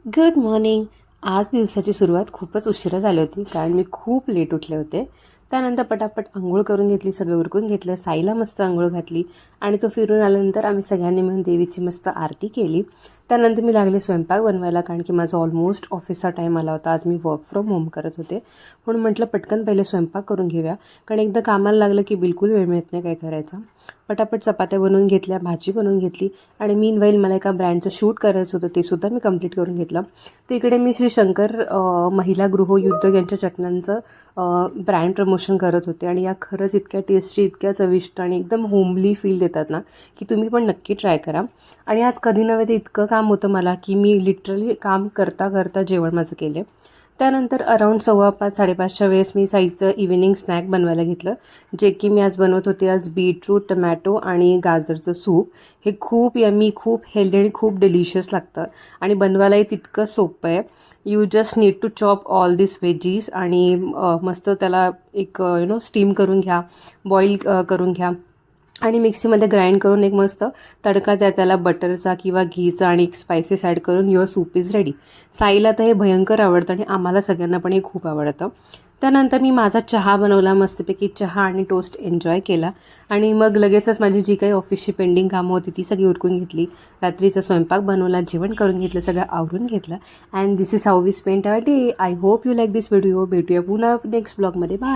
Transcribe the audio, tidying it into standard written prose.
Good morning. आज दिवसाची सुरुवात खूपच उशिरा झाली होती कारण मी खूप लेट उठले होते. त्यानंतर पटापट अंघोळ करून घेतली, सगळं उरकून घेतलं, साईला मस्त अंघोळ घातली आणि तो फिरून आल्यानंतर आम्ही सगळ्यांनी मिळून देवीची मस्त आरती केली. त्यानंतर मी लागले स्वयंपाक बनवायला कारण की माझा ऑलमोस्ट ऑफिसचा टाईम आला होता. आज मी वर्क फ्रॉम होम करत होते म्हणून म्हटलं पटकन पहिले स्वयंपाक करून घेऊया, कारण एकदा कामाला लागलं की बिलकुल वेळ मिळत नाही काय करायचा. पटापट चपात्या बनवून घेतल्या, भाजी बनवून घेतली आणि मीनवाईल मला एका ब्रँडचं शूट करायचं होतं, ते सुद्धा मी कंप्लीट करून घेतलं. तिकडे मी श्री शंकर महिला गृहयुद्ध यांच्या चटण्यांचं ब्रँड प्रमोशन करत होते आणि या खरंच इतक्या टेस्टी, इतक्या चविष्ट आणि एकदम होमली फील देतात ना, की तुम्ही पण नक्की ट्राय करा. आणि आज कधी नव्हे ते इतकं काम होतं मला की मी लिटरली काम करता करता जेवण माझं केले. त्यानंतर अराऊंड 5:15-5:30च्या वेळेस मी साईचं इव्हिनिंग स्नॅक बनवायला घेतलं, जे की मी आज बनवत होते. आज बीटरूट, टमॅटो आणि गाजरचं सूप. हे खूप यम्मी, खूप हेल्दी आणि खूप डिलिशियस लागतं आणि बनवायलाही तितकं सोपं आहे. You just need to chop all this veggies आणि मस्त त्याला एक स्टीम करून घ्या, बॉईल करून घ्या आणि मिक्सीमध्ये ग्राइंड करून एक मस्त तडका द्या त्याला बटरचा किंवा घीचा आणि एक स्पायसेस ॲड करून युअर सूप इज रेडी. साईला तर हे भयंकर आवडतं आणि आम्हाला सगळ्यांना पण हे खूप आवडतं. त्यानंतर मी माझा चहा बनवला, मस्तपैकी चहा आणि टोस्ट एन्जॉय केला आणि मग लगेचच माझी जी काही ऑफिसची पेंडिंग कामं होती ती सगळी उरकून घेतली. रात्रीचा स्वयंपाक बनवला, जेवण करून घेतलं, सगळं आवरून घेतलं. And this is how we spend our day. I hope you like this video. भेटूया पुन्हा नेक्स्ट ब्लॉगमध्ये. बाय.